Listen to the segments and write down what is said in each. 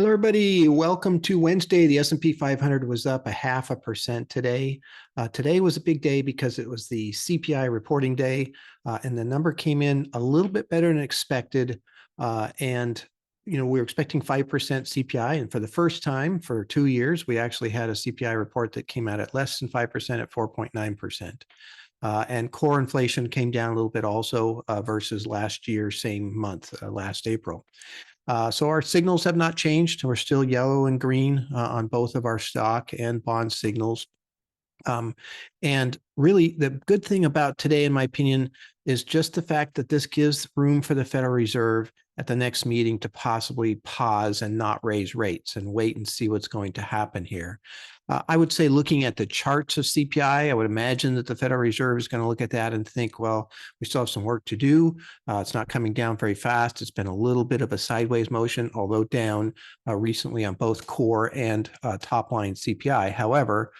Hello, everybody. Welcome to Wednesday. The S&P 500 was up 0.5% today. Today was a big day because it was the CPI reporting day, and the number came in a little bit better than expected. We were expecting 5% CPI, and for the first time for 2 years, we actually had a CPI report that came out at less than 5% at 4.9%. And core inflation came down a little bit also versus last year, same month, last April. So our signals have not changed. We're still yellow and green on both of our stock and bond signals. And really, the good thing about today, in my opinion, is just the fact that this gives room for the Federal Reserve at the next meeting to possibly pause and not raise rates and wait and see what's going to happen here. I would say, looking at the charts of CPI, I would imagine that the Federal Reserve is going to look at that and think, well, we still have some work to do. It's not coming down very fast. It's been a little bit of a sideways motion, although down recently on both core and top line CPI. However,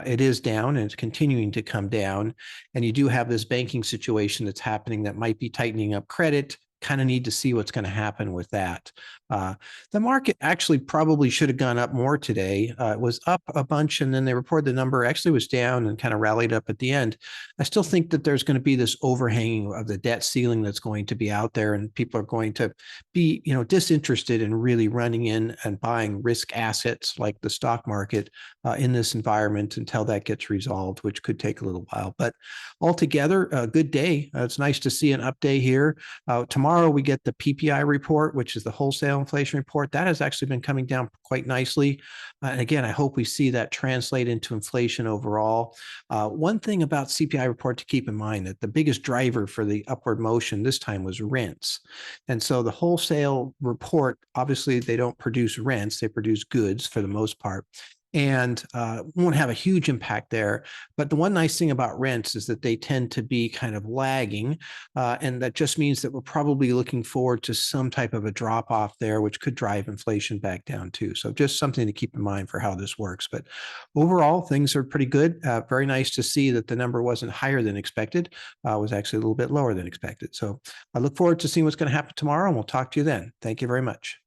it is down and it's continuing to come down. And you do have this banking situation that's happening that might be tightening up credit. Kind of need to see what's going to happen with that. The market actually probably should have gone up more today. It was up a bunch, and then they reported the number actually was down and kind of rallied up at the end. I still think that there's going to be this overhanging of the debt ceiling that's going to be out there, and people are going to be, disinterested in really running in and buying risk assets like the stock market in this environment until that gets resolved, which could take a little while. But altogether, a good day. It's nice to see an update here. Tomorrow we get the PPI report, which is the wholesale inflation report. That has actually been coming down quite nicely. And again, I hope we see that translate into inflation overall. One thing about CPI report to keep in mind, that the biggest driver for the upward motion this time was rents. And so the wholesale report, obviously they don't produce rents, they produce goods for the most part, and won't have a huge impact there. But the one nice thing about rents is that they tend to be kind of lagging, and that just means that we're probably looking forward to some type of a drop off there, which could drive inflation back down too. So just something to keep in mind for how this works. But overall, things are pretty good. Very nice to see that the number wasn't higher than expected, was actually a little bit lower than expected. So I look forward to seeing what's going to happen tomorrow, and we'll talk to you then. Thank you very much.